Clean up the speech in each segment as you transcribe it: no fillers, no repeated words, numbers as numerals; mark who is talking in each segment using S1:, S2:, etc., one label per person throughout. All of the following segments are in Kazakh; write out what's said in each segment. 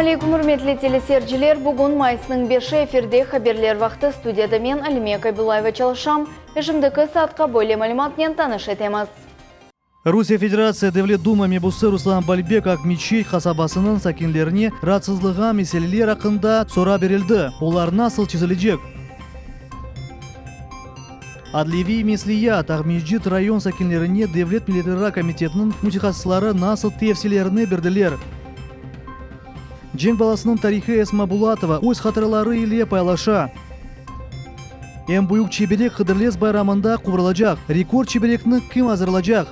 S1: алейкум, hürmetli телесерчилер. Бүгін майысының 5-ші эфирде хаберлер вақты студияда мен Алимия Кайбулаева çalışам. Эшімдікі саатқа бойле малыматнен таныш етеміз.
S2: Русия Федерация Devlet Дума мебусы Руслан Бальбек Акмечей қасабасының сакинлеріне ратсызлыға меселелер ақында сора берілді. Олар насыл чизілежек. Адлеви Меслия Тағмеждит район сакинлеріне Devlet Милитара комитетінің мутихассылары насыл тевселеріне берділер. Жен баласының тарихы Эсма Булатова өз хатырлары иле пайлаша. Эм бұйық чеберек қыдырлес байрамында құвырылажақ. Рекорд чеберекні кім азырлажақ?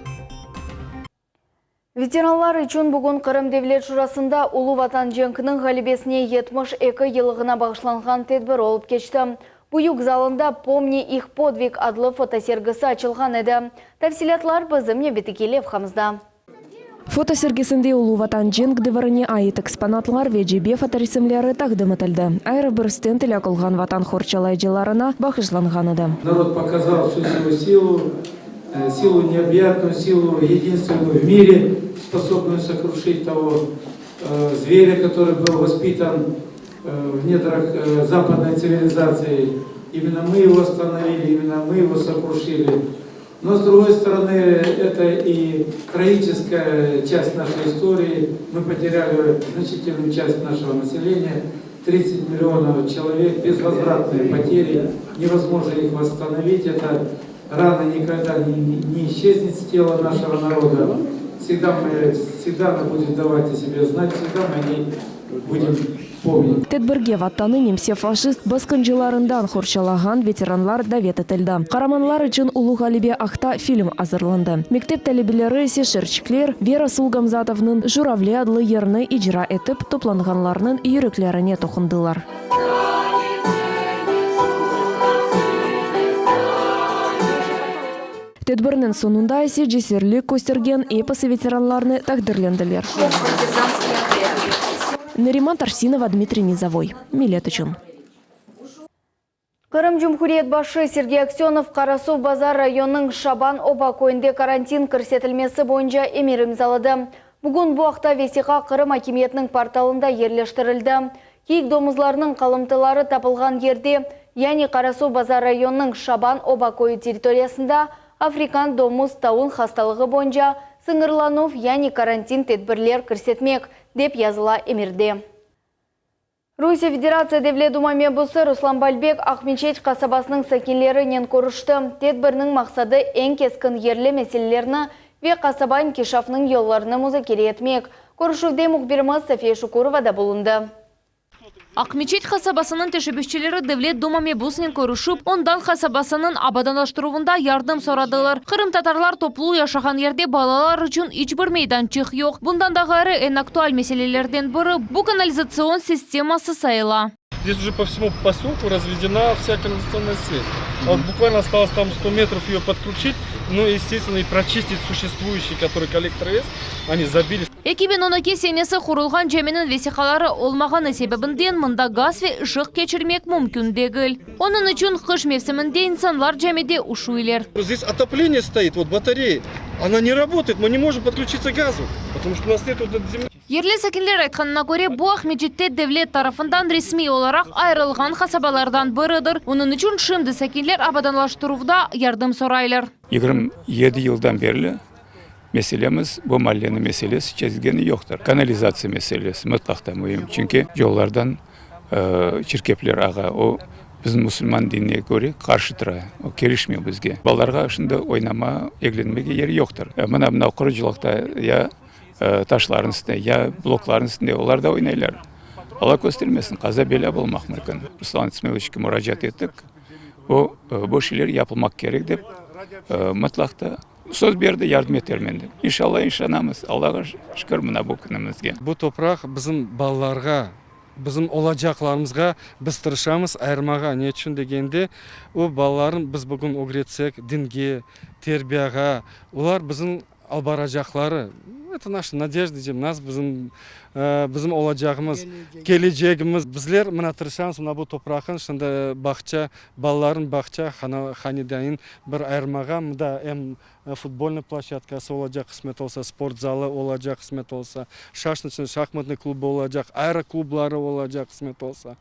S1: Ветеранлар үшін бүгін Қырым Девлет Журасында Улы Ватан Женкінің ғалибесіне 72 елығына бағышланған тедбір олып кешті. Бұйық залында «Помни их подвиг» адлы фотосергісі açылған еді. Тәфсилатлар бізімне бетікелеп қамызда.
S3: Фотосергесінде Улы Ватан Женк дыварыне айыт экспонатлар вежебе фоторесімлері тақдым етілді. Айры бір стенд ілі қылған ватан хорчалайдыларына бағышланған еді.
S4: Народ показал всю свою силу, силу необъятную, силу единственную в мире, способную сокрушить того зверя, который был воспитан в недрах западной цивилизации. Именно мы его остановили, именно мы его сокрушили. Но с другой стороны, это и трагическая часть нашей истории. Мы потеряли значительную часть нашего населения, 30 миллионов человек, безвозвратные потери, невозможно их восстановить. Это рана никогда не исчезнет с тела нашего народа. Всегда она будет давать о себе знать, всегда мы о ней будем помнить.
S3: Тедбірге ваттаны немсе фашист басқынжыларындан хорчалаған ветеранлар давет етілді. Қараманлар үшін Улы Ғалибе ақта фильм азырланды. Мектеп тәлебелері сешерчіклер Вера Сулгамзатовның «Журавли» адлы ерні ижра етіп, топланғанларының үйріклеріне тоқындылар. Тедбірінің сонында есе жесерлік көстерген эпосы ветеранларны тақдірленділер. Нариман Тарсинова, Дмитрий Низовой. Милет үшін.
S1: Қырым Жұмхуриет башы Сергей Аксенов Қарасу базар районының Шабан оба көйінде карантин көрсетілмесі бойынша емерім залады. Бүгін бұақта весиқа Қырым Акиметінің порталында ерлештірілді. Кейк домызларының қалымтылары тапылған ерде, яғни Қарасу базар районының Шабан оба көйі территориясында Африкан домыз тауын хасталығы бойынша сыңырланув, яғни карантин тедбірлер көрсетмек, деп yazıla emirdi. Rusya Federatsiya Devlet Duma mebусы Руслан Бальбек Акмечей қасабасының сакинлерінен көрішті. Тедбірінің мақсады ең кескін ерлі мәселелеріні ве қасабан кешафның yollarını музакире етмек. Көрішуде мұхбиріміз София Шукурова да болынды.
S5: Акмечей қасабасының тәшебішчелері Devlet Duma mebусының көрішіп, ондан қасабасының абаданлаштыруында ярдым сорадылар. Қырым татарлар топлу яшаған ерде балалар үшін ичбір мейданчық yok. Бұндан да ғары ең актуаль мәселелерден бірі бұл канализацион системасы сайыла.
S6: Здесь уже по всему поселку разведена вся канализационная сеть. Вот буквально осталось там 100 метров ее подключить, ну и, естественно, и прочистить существующие, которые коллекторы есть, они забили.
S5: 2012 сенесі құрылған жемінің весиқалары олмағаны себебінден мұнда газ ве ұшық кечірмек мүмкін дегіл. Оның үшін қыш мевсімінде инсанлар жемеде ұшуйлер.
S6: Здесь отопление стоит, вот батарея, она не работает, мы не можем подключиться к газу, потому что у нас нет вот этой земли.
S5: Ерлі сәкінлер айтқанына көре, бұл Ахмечетте Devlet тарафындан ресми оларақ айрылған қасабалардан бірідір. Оның үшін шымды сәкінлер абаданлаштыруда ярдым сорайлар.
S7: 27 yıldan beri meselemiz bu mahallenin meselesi çizgeni yoktur. Kanalizasyon meselesi mutlaka mühim. Çünkü yollardan çirkepler ağa o bizim Müslüman dinine göre karşıdır. O kelişmiyor bizge. Balarga şimdi oynama, evlenmeye yeri yoktur. Mına kuruculukta ya taşların üstünde ya blokların üstünde onlar da oynaylar. Allah göstermesin. Kaza bela bulmak mümkün. Ruslan İsmailovич'e müracaat ettik. O bu şeyler yapılmak gerek deyip mutlaka söz berdi, yardım etermendi. İnşallah inşanamız. Allah'a şükür mına bu günümüzge.
S6: Bu toprak bizim ballarga, bizim olacaklarımızga biz tırışamız ayırmaga. Ne için degende o balların biz bugün öğretsek dinge, terbiyaga, ular bizim albaracakları. Это наша надежда, деп нас bizim olacağımız, geleceğimiz. Bizler mına tırışamız, mına bu toprağın şunda bakça, balların bakça, hanedayın bir ayırmağa, mıda hem futbolный площадкасы olacak kısmet olsa, sport zalı olacak kısmet olsa, şaşnıçın şahmatlı klubu olacak, ayrı klubları olacak kısmet olsa.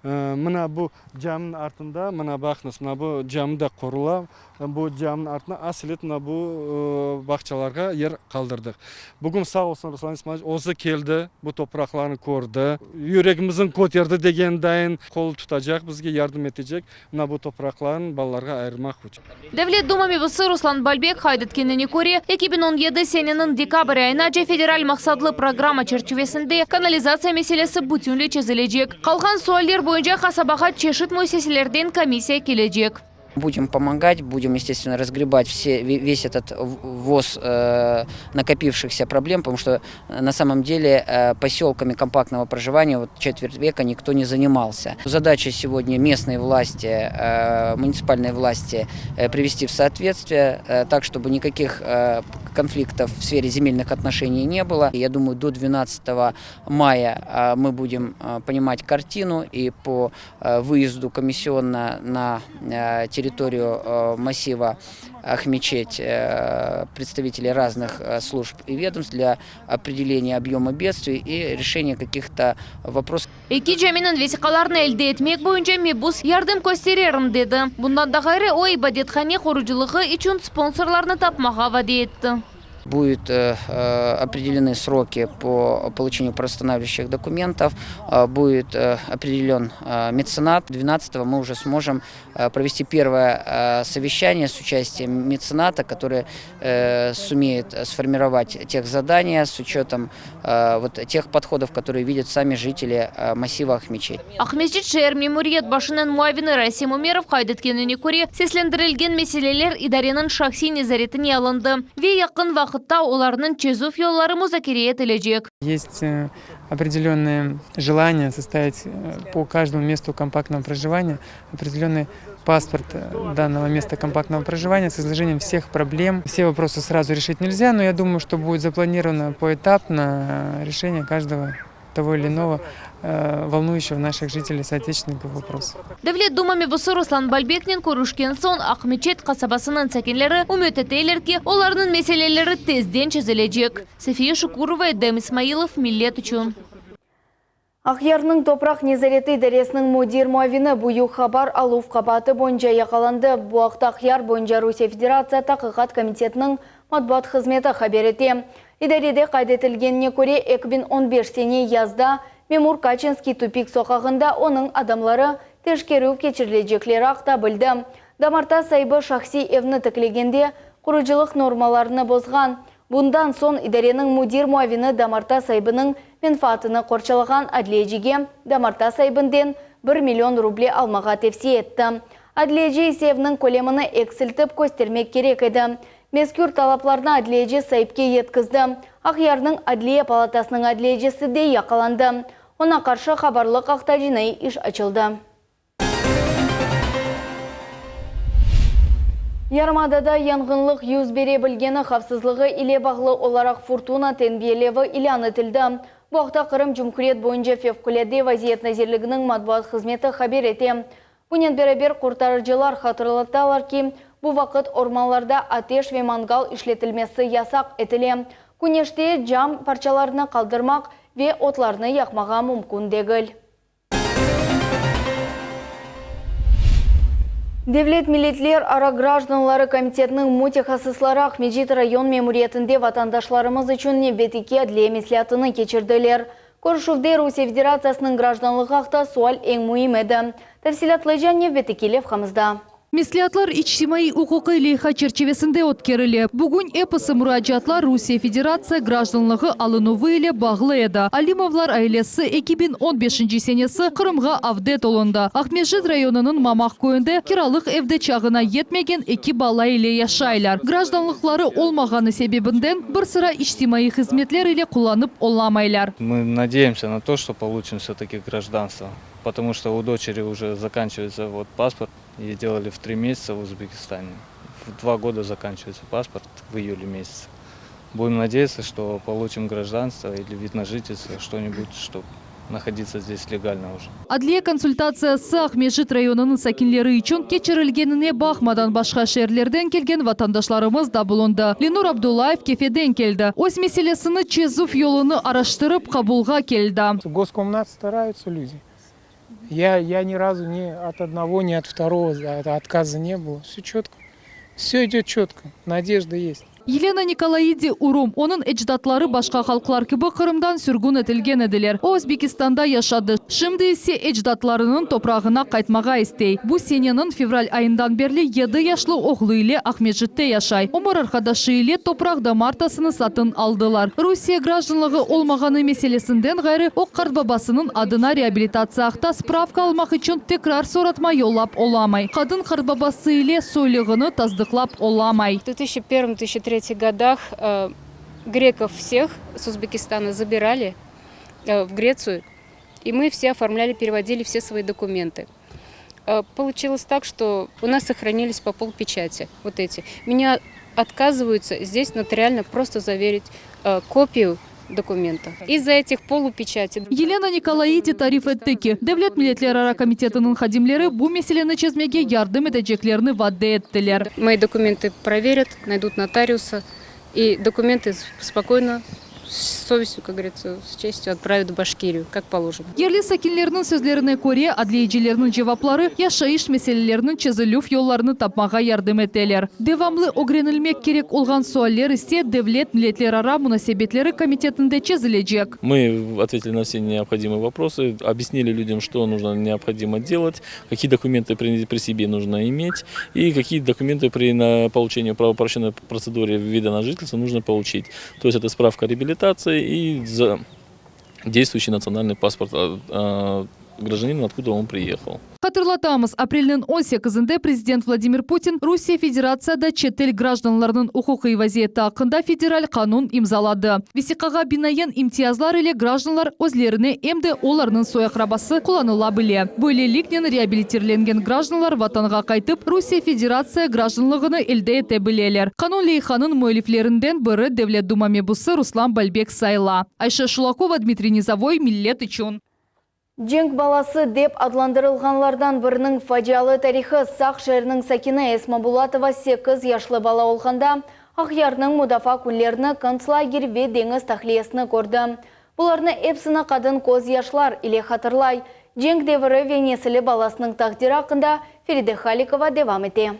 S6: Mına bu camın altında, mına bakınız, mına bu camda kurula, bu camın altında aslet mına bu bakçalarga yer kaldırdık. Bugün sağ olsun Ruslan İsmail ozu geldi, bu topraklarını korudu. Yüreğimizin koterdi degendayin kol tutacak, bizge yardım edecek. Mına bu toprakların ballarga ayırmak için.
S5: Devlet Duma mevzusu Ruslan Balbek haydetkеніне көре 2017 senenin dekabr ayınaca federal maksadlı programa çerçevesinde kanalizasiya meselesi bütünlüğü çözülecek. Kalgan sualler boyunca kasabага çeşit müesseselerden комиссия келecek.
S8: Будем помогать, будем, естественно, разгребать весь этот ввоз накопившихся проблем, потому что на самом деле поселками компактного проживания вот четверть века никто не занимался. Задача сегодня местной власти, муниципальной власти привести в соответствие, так, чтобы никаких конфликтов в сфере земельных отношений не было. Я думаю, до 12 мая мы будем понимать картину, и по выезду комиссионно на территорию массива Ахмечеть представителей разных служб и ведомств для определения объема бедствий и решения каких-то вопросов.
S5: İki ceminin vesikalarını elde etmek boyunca mebus yardım gösteririm dedi. Bundan da gayrı o ibadethane koruculuğu için sponsorlarını tapmağa vaat etti.
S8: Будут определены сроки по получению правоустанавливающих документов, будет определен меценат. 12-го мы уже сможем провести первое совещание с участием мецената, который сумеет сформировать тех задания с учетом вот тех подходов, которые видят сами жители массива Ахмечеть.
S5: Ахмечет шehir меморият башының muavini Расим Умеров haydetkеніне көре seslendirilген meseleler idarenin şahsi nezaretine alındı ve yakın vaqtda оларның чезув yolları müzakere edilecek.
S9: Есть определенное желание составить по каждому месту компактного проживания определенный паспорт данного места компактного проживания с изложением всех проблем. Все вопросы сразу решить нельзя, но я думаю, что будет запланировано поэтапно решение каждого того или иного волнующего наших жителей соотечественников вопроса.
S5: Devlet Duma mevzusu Ruslan Balbek'nin көрüşкен son Ахмечет kasabasının sakinleri ümit edirler ki onların meseleleri tezden çözülecek. Safiye Şukurova, Edem İsmailov, Millet üçün.
S1: Ақярның топрақ незареті идаресінің мудир muavini бұйы хабар алув қабаты бойынша яқаланды. Бұақта Ақяр бойынша Русия Федерация Тақиқат комитетінің матбуат қызметі хабар етті. Идареде қайдетілгеніне көре 2015 сене язда Мемур Качинский тупик соқағында оның адамлары тешкеру кечірілежеклері ақта білді. Дамарта сайбы шақси евні тіклегенде құрыжылық нормаларыны бозған. Бұндан сон идаренің мудир muavini Дамарта сайбының менфаатыны қорчалаған адлежиге Дамарта сайбынден 1 миллион рубле алмаға тепсе етті. Адлежи есебінің көлеміні эксілтіп көстермек керек еді. Мескүр талапларына адлежи сайыпке еткізді. Ақярның адлия палатасының адлежесі де яқаланды. Ona қаршы хабарлық ақта жинай іш açıldı. Ярмадада янгынлық yüz бере білгені қавсызлығы иле бағлы оларақ Фуртуна Тенбиелеві илян етілді. Bu haqda Qırım Cumhuriyet boyunca Fevkulade Vaziyet Nazirliğinin matbuat hizmeti haber etti. Bunun beraber kurtarıcılar hatırlatalar ki, bu vakit ormanlarda ateş ve mangal işletilmesi yasak etili. Güneşte cam parçalarını kaldırmak ve otlarını yakmağa mümkün değil. Devlet Milletler Ara Gражданлары Комитетінің мутихасыслары Ахмечет район мемориятында vatandaşlarımız için небетеке adliye mesliyatını geçirdiler. Көршівде Русия Федерациясының гражданлығы ақта суал ең мұйым еді. Тәфсилатлы небетекелі қамызда.
S10: Меслиятлар ичтимаи укукы лейха черчевесінде өткерілі. Бүгін эпосы мұрачатлар Русия Федерация гражданлығы алынуы еле бағлы еді. Алимовлар айлесі 2015 сенесі Қырымға авдет олынды. Ахмечет районының Мамақ көйінде киралық evde чағына етмеген 2 бала еле яшайлар. Гражданлықлары олмағаны себебінден бір sıra ичтимаи хизметлер еле құланып оламайлар.
S11: Мы надеемся на то, что получим все-таки гражданство. Потому что у дочери уже заканчивается паспорт. Ей делали в 3 месяца в Узбекистане. В 2 года заканчивается паспорт в июле месяце. Будем надеяться, что получим гражданство или вид на жительство, что-нибудь, чтобы находиться здесь легально уже.
S10: Адлия консультация сақ Межит районының сәкинлері үшін кечірілгеніне бақмадан башқа шерлерден келген ватандашларымыз да болынды. Ленур Абдулаев кефеден келді. Ось меселесіні Чезув yolunu araştырып қабулға келді.
S12: Госкомнат стараются люди. Я ни разу ни от одного, ни от второго отказа не было. Все четко. Все идет четко. Надежда есть.
S10: Елена Николаиди Урум, оның эчдатлары башқа халқлар кебі Қырымдан сүргін етілген еділер. О Өзбекистанда яшады. Шымды есе эчдатларының топрағына қайтмаға істей. Бұ сененің февраль айындан берлі 7 яшлы оғлы иле Ахмеджитте яшай. Омыр арқадашы иле топрағда мартасыны сатын алдылар. Русия гражданлығы олмағаны меселесінден ғайры оқ қартбабасының адына реабилитация ақта справка алмақ үшін текрар соратма yolлап оламай. Қадын қартбабасы иле сойлығыны таздықлап оламай.
S13: 2001-2003 годах греков всех с Узбекистана забирали в Грецию, и мы все оформляли, переводили все свои документы. Получилось так, что у нас сохранились по полпечати вот эти. Меня отказываются здесь нотариально просто заверить копию документа. Из-за этих полупечати.
S10: Елена Николаиди тариф еттікі. Девлет милетлер комитетінің хадимлері бұ меселені чезмеге ярдым етежеклеріні вадды еттілер.
S13: Мои документы проверят, найдут нотариуса, и документы спокойно, с совестью, как говорится, с честью отправят в Башкирию, как положено.
S10: Ерлі сәкинлерінің сөзлеріне көре, адлейджелерінің жеваплары яшайыш меселелерінің чезілуф yollarını тапмаға ярдым етелер. Девамлы огренілмек керек олған суаллер істе Девлет милетлер ара мұнасебетлері комитетінде чезілежек.
S14: Мы ответили на все необходимые вопросы, объяснили людям, что нужно необходимо делать, какие документы при себе нужно иметь и какие документы при получении правоуправляющей процедуры вида на жительство нужно получить. То есть это справка о реабилитации и действующий национальный паспорт гражданина, откуда он приехал.
S10: Хатырлатамыз, апрелінің 18-інде президент Владимир Путин Русия Федерацияда четтел гражданларының ұқуқи вазиеті ақында федераль қанун имзалады. Весиқаға бинаен имтиязлар или гражданлар өзлеріне емді оларының сояқрабасы құланыла біле. Бөйле ликнен реабилитирленген гражданлар ватанға қайтып Русия Федерация гражданлығыны елді ете білелер. Қанун лейханын мөйлифлерінден бірі Девлет Дума мебусы Руслан Бальбек Сайла. Айша Шулакова, Дмитрий Низовой, Миллет Ичун.
S1: Женг баласы деп адландырылғанлардан бірінің фажиалы тарихы Сақ шәрінің Сакина Эсмабулатова 8 яшлы бала олғанда Ақярның мұдафа күнлеріні концлагер ве деңіз тахлиясыны көрді. Бұларны эпсіні қадын көз яшлар иле хатырлай. Женг девірі венесілі баласының тақдиры ақында Фериде Халикова девам ете.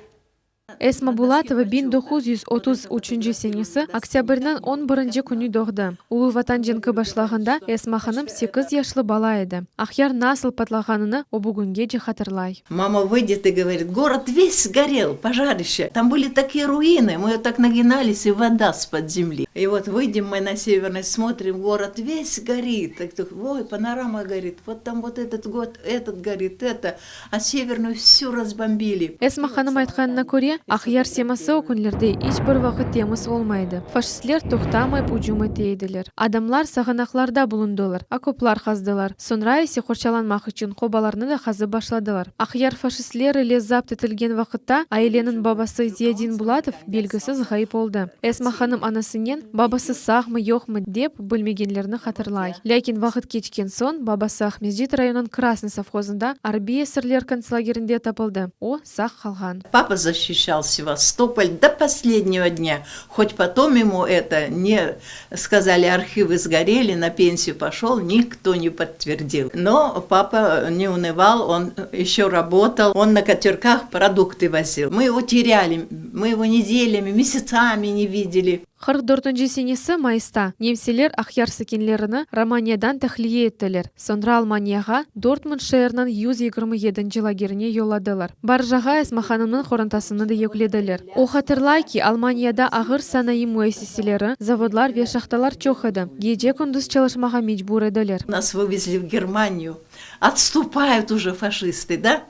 S15: Эсмабулатова 1933 сенесі октябрьнан 11 күні доғды. Улы ватан женкі башлаганда Эсма ханым 8 яшлы бала еді. Ахяр насыл патлағаныны обугунге же хатырлай.
S16: Мама выйдет и говорит: город весь сгорел, пожарище. Там были такие руины, мы так нагинались, и вода с-под земли. И вот выйдем мы на Северной, смотрим, город весь горит. Так, ой, панорама горит, вот там вот этот год, этот горит, это. А Северную всю разбомбили.
S15: Эсма ханым айтқанына көре, Ахяр семасы окунлерде ешбір вақыт темыс олмайды. Фашистлер тоқтамай ұжум етейділер. Адамлар сағанақларда бұлындылар, окоплар қаздылар. Сонра есе қоршаланмақ үшін қобаларны да қазы башладылар. Ахяр фашистлер иле запт етілген вақытта Айленің бабасы Зиядин Булатов белгісіз ғайып олды. Эсма ханым анасынен бабасы сағмы йоқмы деп білмегенлерні хатырлай. Ләкин вақыт кечкен сон бабасы Ахмеджит районын Красный совхозында арби эсерлер концлагерінде тапылды. О сақ қалған.
S16: Папа защищал Севастополь до последнего дня. Хоть потом ему это не сказали, архивы сгорели, на пенсию пошел, никто не подтвердил. Но папа не унывал, он еще работал, он на катерках продукты возил. Мы его теряли, мы его неделями, месяцами не видели.
S15: 44 сенесі майыста немселер Ахяр сәкенлеріні Романиядан тәхлие еттілер. Сонра Алманияға Дортмунд шәрінің 127 лагеріне йоладылар. Баржаға Эсма ханымның қорынтасыны да екледілер. О хатырлай ки Алманияда ағыр санайы муэсиселері, заводлар ве шахталар чоқ еді. Геже күндіз çalışмаға мечбур еділер.
S16: Нас вывезли в Германию. Отступают уже фашисты, да?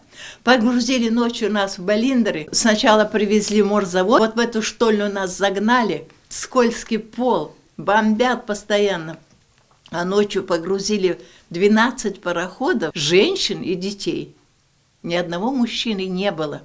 S16: Погрузили ночью нас в Балиндеры. Сначала привезли морзавод. Вот в эту штольню нас загнали. Скользкий пол. Бомбят постоянно. А ночью погрузили 12 пароходов, женщин и детей. Ни одного мужчины не было.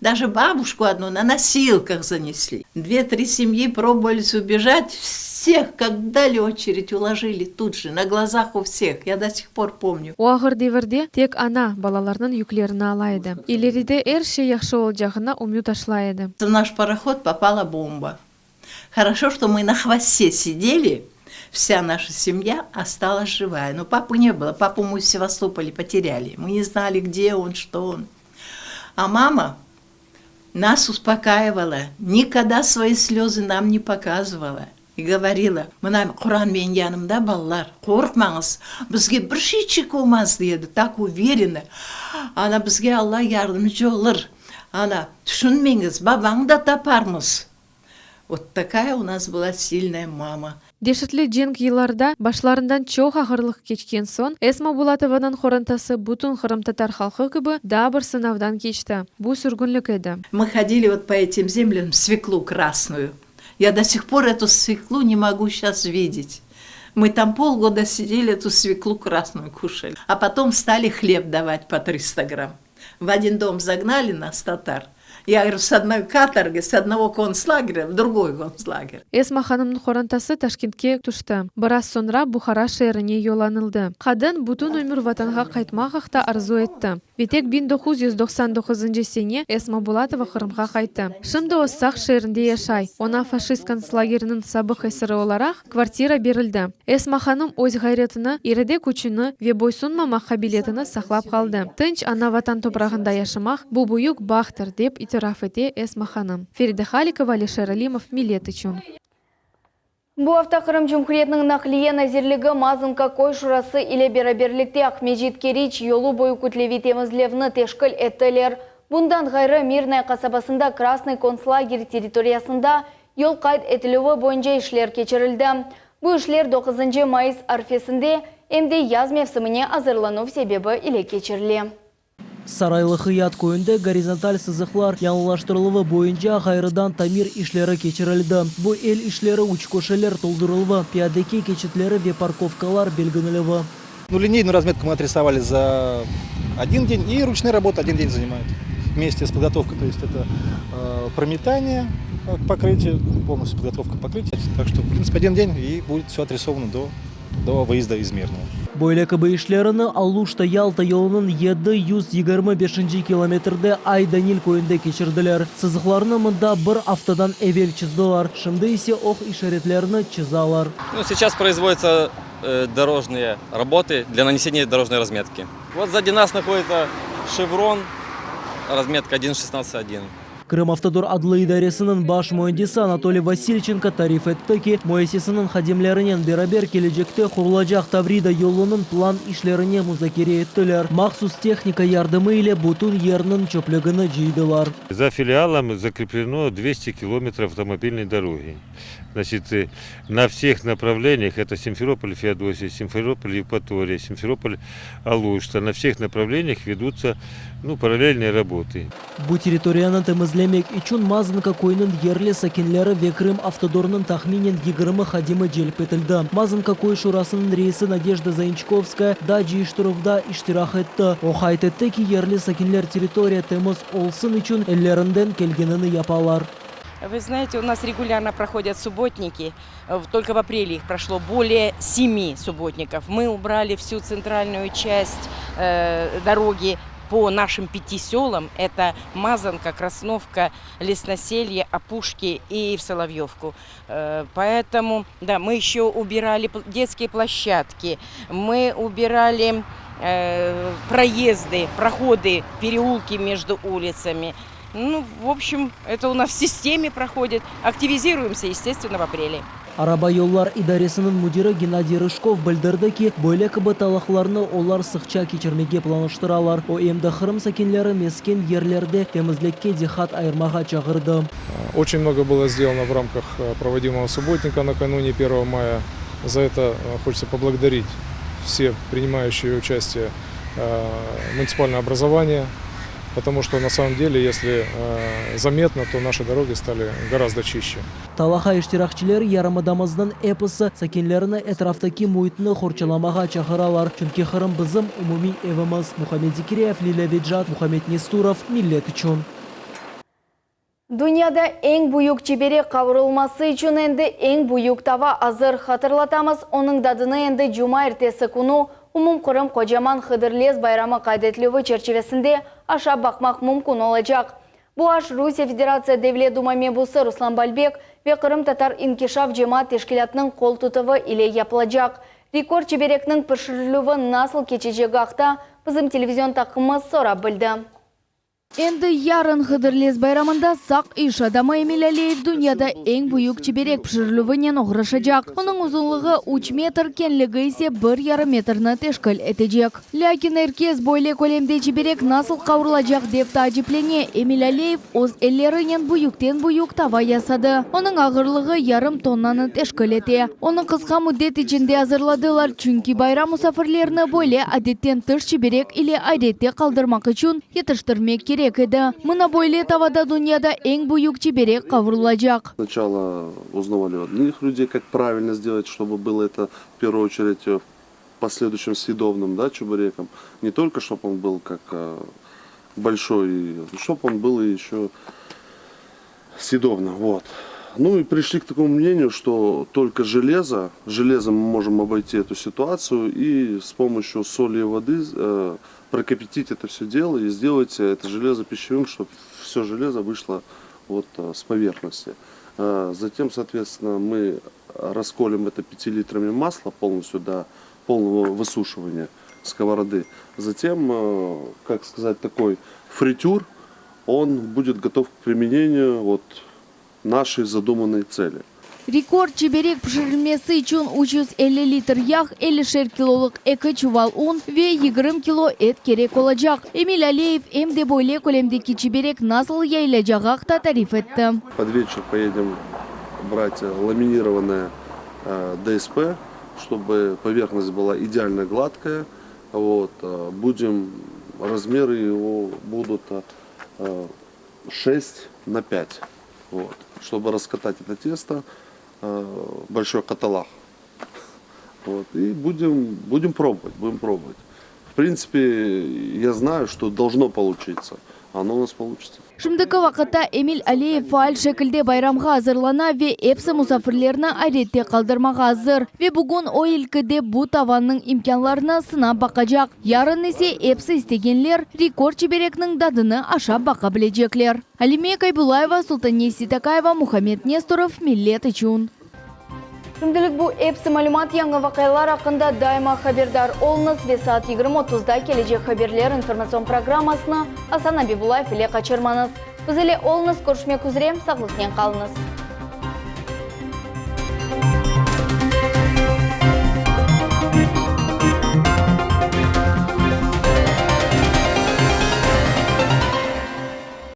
S16: Даже бабушку одну на носилках занесли. 2-3 семьи пробовались убежать. Всех, как дали очередь, уложили тут же, на глазах у всех. Я до сих пор помню.
S15: Уағыр деверде тек ана балаларның yüklерін алайды. Илериде әрше яхшы ол жағына умю ташлайды.
S16: В наш пароход попала бомба. Хорошо, что мы на хвосте сидели. Вся наша семья осталась живая. Но папы не было. Папу мы в Севастополе потеряли. Мы не знали, где он, что он. А мама нас успокаивала. Никогда свои слезы нам не показывала. И говорила, мына Құран мен янымда балалар, қорқмаңыз, бізге бір шейчик болмас деді, так уверенно. Ана бізге Алла ярдымчы олыр. Ана түшінмеңіз, бабаң да тапармыз. Вот такая у нас была сильная мама.
S15: Дешетлі женг еларда башларындан чоқ ағырлық кечкен сон, Эсма Булатованың хорантасы бұтын хырымтатар халқы кібі да бір сынавдан кечті. Бұл сүргінлік еді.
S16: Мы ходили вот по этим землям свеклу красную. Я до сих пор эту свеклу не могу сейчас видеть. Мы там полгода сидели, эту свеклу красную кушали. А потом стали хлеб давать по 300 грамм. В один дом загнали нас, татар. Я говорю, с одной каторги, с одного концлагеря в другой концлагерь.
S15: Эсма ханымның хорантасы Ташкентке түшті. Біраз сонра Бухара шеріне йоланылды. Қадын бұтын өмір ватанға қайтмағақта арзу етті. Витек 1999 сене Эсма Булатова Қырымға қайты. Шымды оссақ шерінде яшай. Она фашист концлагерінің сабық есірі оларақ квартира берілді. Эсма ханым өз ғайретіні, ереде күчіні ве бойсунмамақ қабилетіні сақлап қалды. Тынч ана ватан топрағында яшымақ бұл бұйық бақтыр деп итираф ете Эсма ханым. Ферида Халикова, Алишер Алимов, Милет үшін.
S1: Бу авто Кырым Жумхуриетнің нақлие назерлігі мазынка кой шурасы иле бераберлікте Ахмеджит Керич йолу бою күтлеви темізлевні тешкіл әттілер. Бұндан ғайры Мирная қасабасында Красный концлагерь территориясында йол қайт әтілуі бойынша ішлер кечірілді. Бұл ішлер 9 майыс арфесінде әмде яз мевсіміне азырлану себебі иле кечірілі.
S2: Сарайлы хыят көйінде горизонталь сызықлар яңылаштырылығы бойынша ғайрыдан тамир ишлері кечірілді. Бұл ел ишлері учкошелер толдырылығы, пиадеке кечетлері ве парковкалар белгінілігі.
S17: Линейную разметку мы отрисовали за 1 день, и ручная работа 1 день занимает. Вместе с подготовкой, то есть это прометание покрытия, полностью подготовка покрытия. Так что, в принципе, 1 день, и будет все отрисовано до выезда из Мирного.
S2: Бойлекабы ишлеріні Алушта Ялта yolunun 725 километрде Айданил көйінде кечірділер. Сызықларыны мұнда бір автодан эвел чыздылар. Шымды есе оқ ишаретлеріні чызалар.
S18: Сейчас производятся дорожные работы для нанесения дорожной разметки. Вот сзади нас находится шеврон, разметка 1.16.1.
S2: Крымавтодор адлы идаресінің баш мойындесі Анатолий Васильченко тариф етті ки, мойесесінің хадемлерінен берабер кележекте Хурлажақ Таврида yolunun план ишлеріне музакере еттілер. Махсус техника ярдымы ile бұтын ерінің чөплігіні жейділар.
S19: За филиалом закреплено 200 километров автомобильной дороги. Значит, на всех направлениях, это Симферополь-Феодосия, Симферополь-Евпатория, Симферополь-Алушта, на всех направлениях ведутся параллельные работы.
S2: Бу территорияны темізлемек üçün Мазынка койының ерлі сакенлері Векрым автодорының тахминен 20 хадимы желп етілді. Мазынка кой шурасының рейсі Надежда Заинчковская да жиыштырывда иштирах етті. Охайт етті ки ерлі сакенлер территория теміз олсын üçün әллерінден келгенini япалар.
S20: Вы знаете, у нас регулярно проходят субботники. Только в апреле их прошло более 7 субботников. Мы убрали всю центральную часть дороги по нашим 5 селам. Это Мазанка, Красновка, Лесноселье, Опушки и в Соловьевку. Поэтому, да, мы еще убирали детские площадки. Мы убирали проезды, проходы, переулки между улицами. В общем, это у нас в системе проходит. Активизируемся, естественно, в апреле.
S2: Араба yollar идаресінің мудирі Геннадий Рыжков білдірді ки, бойлекібі талақларны олар сықча кечірмеге планыштыралар. О емді Қырым сакенлері мескен ерлерде темізлекке дехат айырмаға чағырды.
S21: Очень много было сделано в рамках проводимого субботника накануне 1 мая. За это хочется поблагодарить все принимающие участие муниципальное образование, потому что на самом деле, если заметно, то наши дороги стали гораздо чище.
S4: Талаха иштиракчылар ярымадамыздын эпосы сакинлерine etraftaki muhitni хорчалamaga чакыралар. Чөнки Кырым бызым умуми эвimiz. Мухаммед Зикриев, Лилия Виджат, Мухаммед Нестуров, миллет үчүн.
S1: Dünyada en büyük çibirek kavrulması için endi en büyük tava hazır hatırlatamız. Onun dadını endi Cuma ertesi kunu Umum Kırım Kocaman Hıdırlez Bayramı kaydetliği çerçevesinde aşağı bakmak mümkün olacak. Bu aş Rusya Federatsiya Devlet Duma mebusu Ruslan Balbek ve Kırım Tatar İnkişaf Cemaat Teşkilatının kol tutuvu ile yapılacak. Rekord çibereknin pişirilüğü nasıl geçeceği haqta bizim televizyon takımımız sonra bildi. Endi yarın Hıdırlez bayramında saq iş adamı Emil Aliyev dünyada en büyük çiberek pişirilüğüne uğraşacak. Onun uzunluğu 3 metr, kenligi ise 1,5 metrni teşkil edecek. Lakin herkes böyle kolemde çiberek nasıl kavrulacak dep tacipleniyor. Emil Aliyev öz ellerinin büyükten büyük tava yasadı. Onun ağırlığı yarım tonnanı teşkil eti. Onu kısa müddet içinde hazırladılar çünkü bayram musafirlerini böyle adetten tış çiberek ile adette kaldırmak için yetiştirmek gerek. Мына бойле тавада dünyada en büyük çiberek kavrulacak.
S22: Сначала узнавали у одних людей, как правильно сделать, чтобы было это в первую очередь в последующем съедобным, да, чебуреком. Не только, чтобы он был как большой, чтобы он был еще съедобным. Вот. Ну и пришли к такому мнению, что только железом мы можем обойти эту ситуацию и с помощью соли и воды прокипятить это все дело и сделать это железо пищевым, чтобы все железо вышло вот с поверхности. Затем, соответственно, мы расколем это 5 литрами масла полностью до полного высушивания сковороды. Затем, как сказать, такой фритюр, он будет готов к применению вот нашей задуманной цели.
S1: Rekord çiberek pişirilmesi için 350 litre yağ, 50 kiloluk 2 çuval un ve 20 kilo et gerek olacak. Emil Aliyev hem de böyle kolemdeki çiberek nasıl yayılacağı da tarif etti.
S22: Под вечер поедем брать ламинированное ДСП, чтобы поверхность была идеально гладкая. Вот. Будем, размеры его будут 6×5. Вот. Чтобы раскатать это тесто, большой каталах. Вот. И будем пробовать. В принципе, я знаю, что должно получиться. Оно у нас получится.
S1: Şimdiki vakitte Emil Aliyev faal şekilde bayramga hazırlana ve hepsi musafirlerini adette kaldırmaga hazır. Ve bugün o ilkide bu tavanın imkanlarını sınab bakacak. Yarın ise hepsi istegenler rekord çibereknin dadını aşağı bakabilecekler. Halime Kaybulayeva, Sultanesi Takayeva, Muhammed Nestorov, millet için. Şimdilik bu hepsi malumat, yangi vakaylar hakkında daima haberdar olunuz ve saat 20:30'da gelecek haberler informasyon programmasını Hasan Abibulayev ile kaçırmanız. Biz ile olunuz, görüşmek üzere, sağlıkla kalınız.